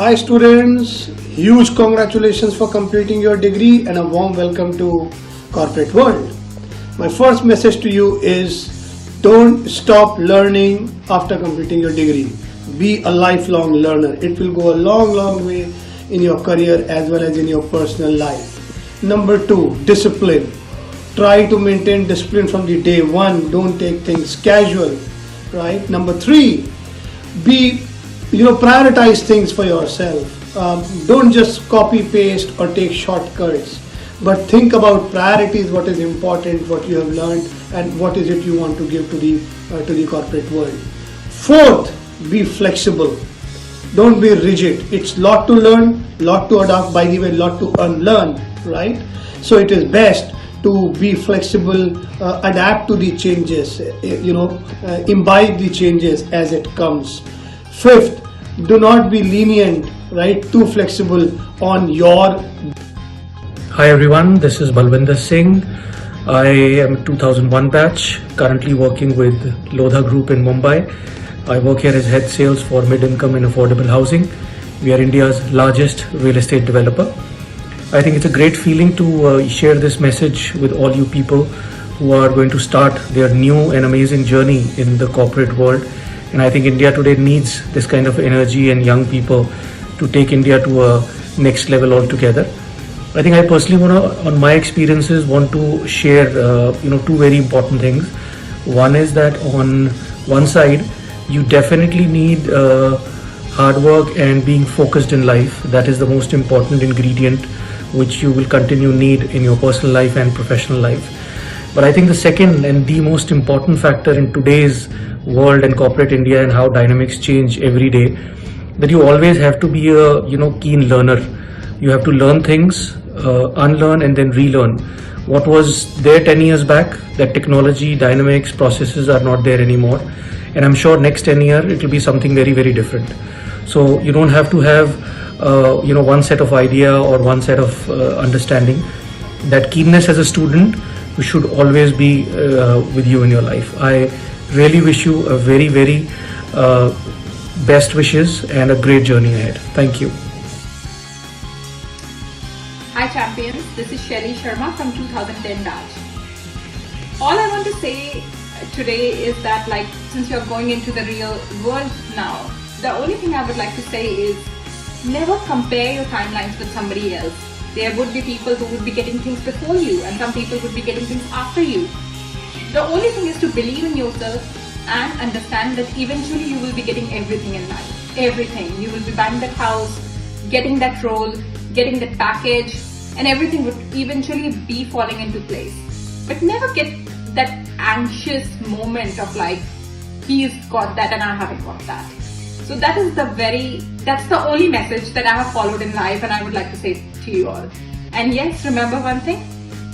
Hi students, huge congratulations for completing your degree and a warm welcome to corporate world. My first message to you is don't stop learning after completing your degree. Be a lifelong learner. It will go a long way in your career as well as in your personal life. Number 2, discipline. Try to maintain discipline from the day one. Don't take things casual, right? Number 3, prioritize things for yourself. Don't just copy paste or take shortcuts, but think about priorities, what is important, what you have learned, and what is it you want to give to the corporate world. 4th, be flexible. Don't be rigid. It's lot to learn, lot to adapt, by the way, lot to unlearn, right? So it is best to be flexible, adapt to the changes, imbibe the changes as it comes. 5th, do not be lenient, right? Too flexible on your. Hi everyone, this is Balwinder Singh. I am 2001 batch, currently working with Lodha Group in Mumbai. I work here as head sales for mid-income and affordable housing. We are India's largest real estate developer. I think it's a great feeling to share this message with all you people who are going to start their new and amazing journey in the corporate world. And I think India today needs this kind of energy and young people to take India to a next level altogether. I think I personally on my experiences, want to share, two very important things. One is that on one side, you definitely need hard work and being focused in life. That is the most important ingredient which you will continue need in your personal life and professional life. But I think the second and the most important factor in today's world and corporate India and how dynamics change every day, that you always have to be a keen learner. You have to learn things, unlearn and then relearn. What was there 10 years back, that technology, dynamics, processes are not there anymore. And I'm sure next 10 years it will be something very, very different. So you don't have to have one set of idea or one set of understanding. That keenness as a student should always be with you in your life. I really wish you a very, very best wishes and a great journey ahead. Thank you. Hi champions, this is Shelly Sharma from 2010 batch. All I want to say today is that since you're going into the real world now, the only thing I would like to say is never compare your timelines with somebody else. There would be people who would be getting things before you and some people would be getting things after you. The only thing is to believe in yourself and understand that eventually you will be getting everything in life. Everything. You will be buying that house, getting that role, getting that package, and everything would eventually be falling into place. But never get that anxious moment of he's got that and I haven't got that. So that's the only message that I have followed in life and I would like to say to you all. And yes, remember one thing,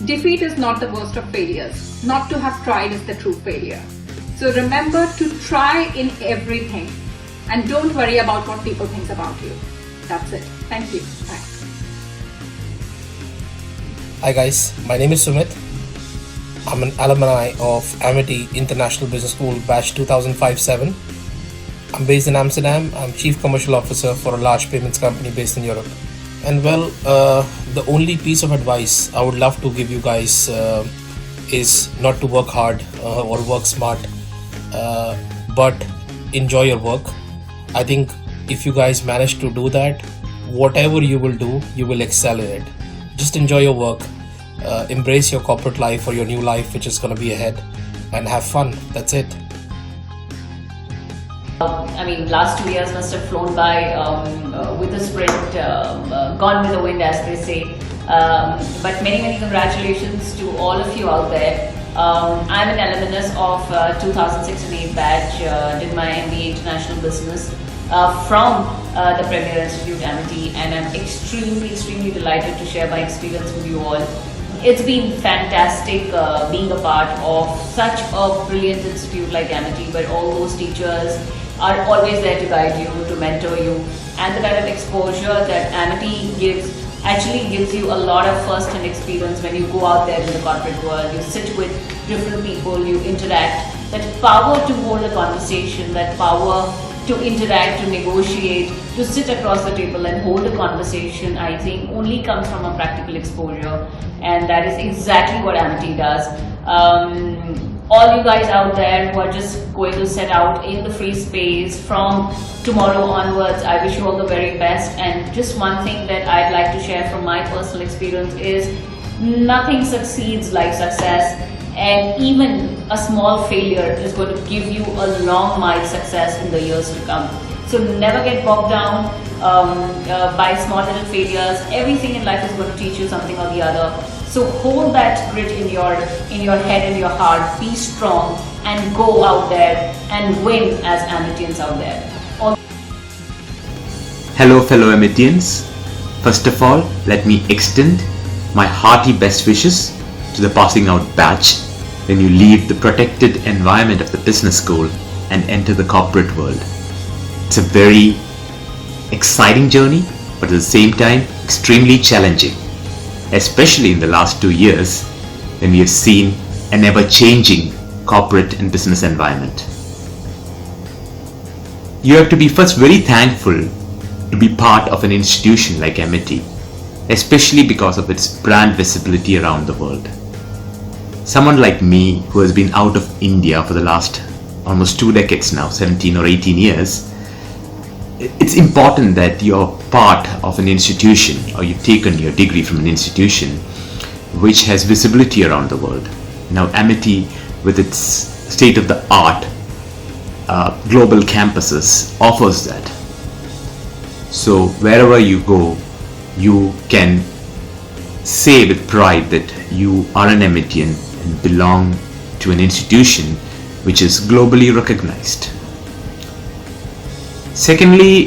defeat is not the worst of failures. Not to have tried is the true failure. So remember to try in everything and don't worry about what people think about you. That's it. Thank you. Bye. Hi guys, my name is Sumit. I'm an alumni of Amity International Business School batch 2005-7. I'm based in Amsterdam. I'm Chief Commercial Officer for a large payments company based in Europe. And the only piece of advice I would love to give you guys is not to work hard or work smart, but enjoy your work. I think if you guys manage to do that, whatever you will do, you will excel in it. Just enjoy your work, embrace your corporate life or your new life which is going to be ahead, and have fun. That's it. Last 2 years must have flown by with a sprint, gone with the wind, as they say. But many, many congratulations to all of you out there. I'm an alumnus of 2006 and 8 batch, did my MBA International Business from the Premier Institute Amity, and I'm extremely, extremely delighted to share my experience with you all. It's been fantastic being a part of such a brilliant institute like Amity, where all those teachers are always there to guide you, to mentor you, and the kind of exposure that Amity actually gives you a lot of first-hand experience when you go out there in the corporate world. You sit with different people, you interact. That power to hold a conversation, that power to interact, to negotiate, to sit across the table and hold a conversation, I think only comes from a practical exposure, and that is exactly what Amity does. All you guys out there who are just going to set out in the free space from tomorrow onwards, I wish you all the very best. And just one thing that I'd like to share from my personal experience is nothing succeeds like success, and even a small failure is going to give you a long mild success in the years to come. So never get bogged down by small little failures. Everything in life is going to teach you something or the other. So hold that grit in your head and your heart. Be strong and go out there and win as Amitians out there. Hello fellow Amitians. First of all, let me extend my hearty best wishes to the passing out batch when you leave the protected environment of the business school and enter the corporate world. It's a very exciting journey, but at the same time extremely challenging, especially in the last 2 years when we have seen an ever-changing corporate and business environment. You have to be first very thankful to be part of an institution like Amity, especially because of its brand visibility around the world. Someone like me who has been out of India for the last almost 2 decades now, 17 or 18 years, it's important that you're part of an institution or you've taken your degree from an institution which has visibility around the world. Now Amity, with its state-of-the-art global campuses, offers that. So wherever you go, you can say with pride that you are an Amitian and belong to an institution which is globally recognized. Secondly,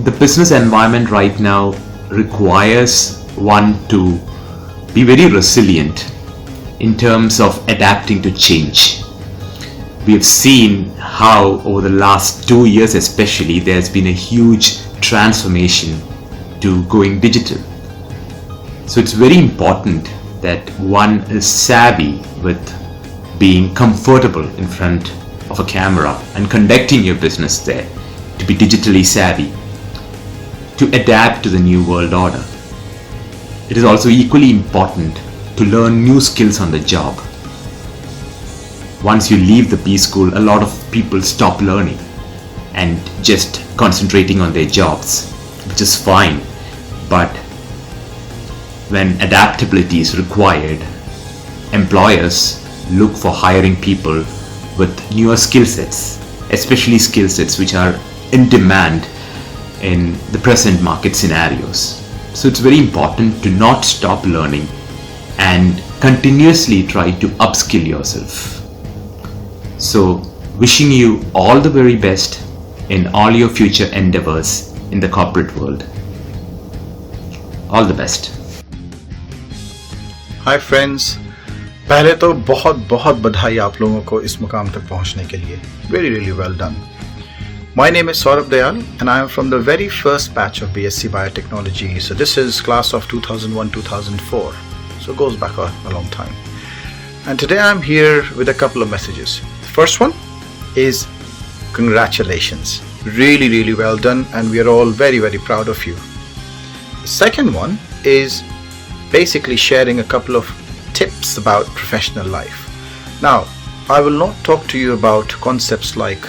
the business environment right now requires one to be very resilient in terms of adapting to change. We have seen how over the last 2 years especially there's been a huge transformation to going digital. So it's very important that one is savvy with being comfortable in front of a camera and conducting your business there, to be digitally savvy, to adapt to the new world order. It is also equally important to learn new skills on the job. Once you leave the B school, a lot of people stop learning and just concentrating on their jobs, which is fine, but when adaptability is required, employers look for hiring people with newer skill sets, especially skill sets which are in demand in the present market scenarios. So it's very important to not stop learning and continuously try to upskill yourself. So wishing you all the very best in all your future endeavors in the corporate world. All the best. Hi friends, पहले तो बहुत बहुत बधाई आप लोगों को इस मुकाम तक पहुंचने के लिए. Really well done. My name is Saurabh Dayal and I am from the very first batch of BSc Biotechnology. So this is class of 2001-2004. So it goes back a long time. And today I am here with a couple of messages. The first one is congratulations. Really well done, and we are all very proud of you. The second one is basically sharing a couple of tips about professional life. Now, I will not talk to you about concepts like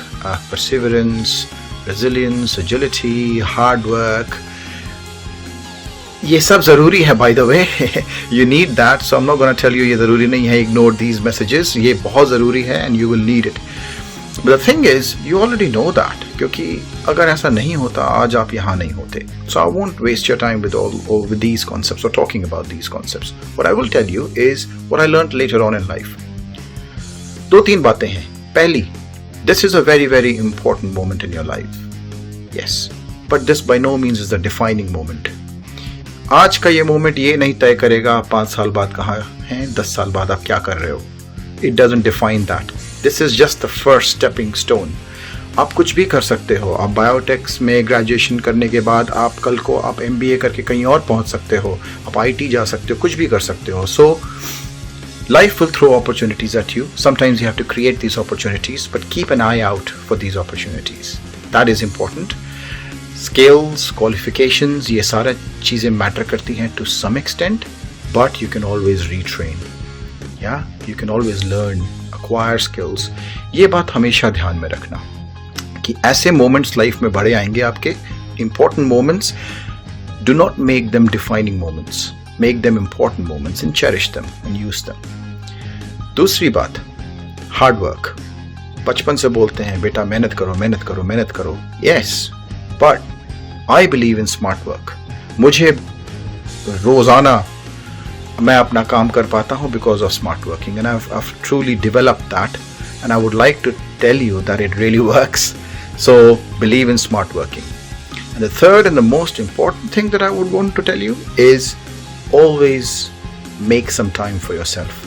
perseverance, resilience, agility, hard work. ये सब ज़रूरी है, by the way. You need that, so I'm not going to tell you ये ज़रूरी नहीं है, ignore these messages. ये बहुत ज़रूरी है and you will need it. But the thing is, you already know that, क्योंकि अगर ऐसा नहीं होता आज आप यहाँ नहीं होते. So I won't waste your time with these concepts or talking about these concepts. What I will tell you is what I learned later on in life. 2-3 बातें हैं. पहली, this is a very important moment in your life. Yes, but this by no means is the defining moment. आज का ये moment ये नहीं तय करेगा आप 5 साल बाद कहाँ हैं, 10 साल बाद आप क्या कर रहे हो. It doesn't define that. This is just the first stepping stone. आप कुछ भी कर सकते हो. आप बायोटेक्स में ग्रेजुएशन करने के बाद आप कल को आप MBA करके कहीं और पहुंच सकते हो. आप IT जा सकते हो, कुछ भी कर सकते हो. So Life will throw opportunities at you. Sometimes you have to create these opportunities, but keep an eye out for these opportunities. That is important. Skills, qualifications, ये सारा चीज़ें matter करती हैं to some extent, but you can always retrain. Yeah, you can always learn, acquire skills. ये बात हमेशा ध्यान में रखना कि ऐसे moments life में बड़े आएंगे आपके, important moments. Do not make them defining moments. Make them important moments and cherish them and use them. दूसरी बात, हार्ड वर्क. बचपन से बोलते हैं बेटा मेहनत करो मेहनत करो मेहनत करो. Yes, but I believe in smart work. मुझे रोजाना मैं अपना काम कर पाता हूँ because of smart working, and I've truly developed that, and I would like to tell you that it really works. So believe in smart working. And the third and the most important thing that I would want to tell you is always make some time for yourself.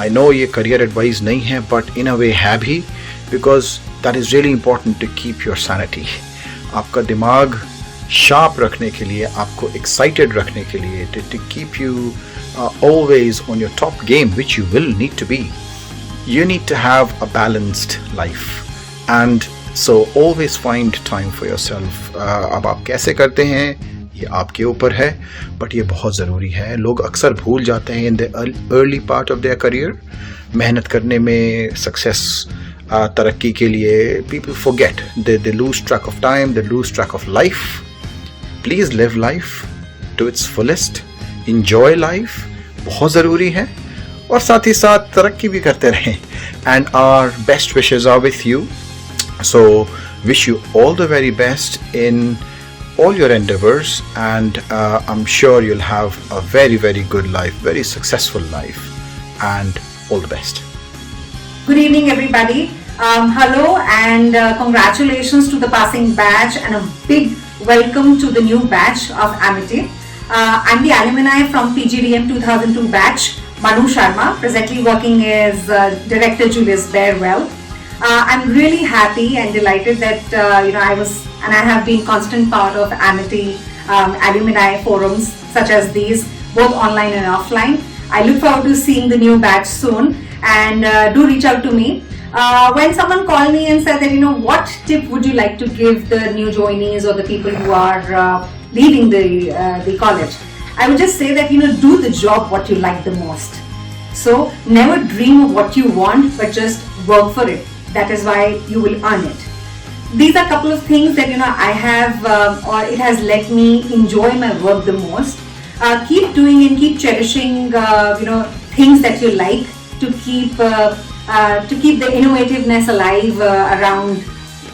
I know ये career advice नहीं है, but in a way है भी, because that is really important to keep your sanity. आपका दिमाग sharp रखने के लिए, आपको excited रखने के लिए, to keep you always on your top game, which you will need to be. You need to have a balanced life, and so always find time for yourself. अब आप कैसे करते हैं ये आपके ऊपर है, बट ये बहुत ज़रूरी है. लोग अक्सर भूल जाते हैं in the early part of their career, मेहनत करने में, सक्सेस तरक्की के लिए. People forget, they lose track of time, they lose track of life. Please live life to its fullest, enjoy life, बहुत ज़रूरी है, और साथ ही साथ तरक्की भी करते रहें. And our best wishes are with you. So wish you all the very best in all your endeavors, and I'm sure you'll have a very, very good life, very successful life, and all the best. Good evening, everybody. Hello and congratulations to the passing batch, and a big welcome to the new batch of Amity. I'm the alumni from PGDM 2002 batch, Manu Sharma, presently working as Director Julius Bearwell. I'm really happy and delighted that I have been constant part of Amity alumni forums such as these, both online and offline. I look forward to seeing the new batch soon, and do reach out to me. When someone called me and said that, what tip would you like to give the new joinees or the people who are leaving the college, I would just say that, do the job what you like the most. So never dream of what you want, but just work for it. That is why you will earn it. These are a couple of things that I have or it has let me enjoy my work the most. Keep doing and keep cherishing things that you like to keep the innovativeness alive around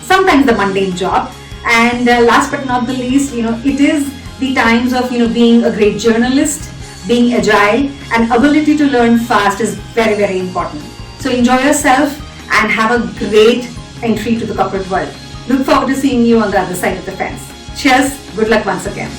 sometimes the mundane job. And last but not the least, it is the times of being a great journalist, being agile, and ability to learn fast is very, very important. So enjoy yourself and have a great entry to the corporate world. Look forward to seeing you on the other side of the fence. Cheers, good luck once again.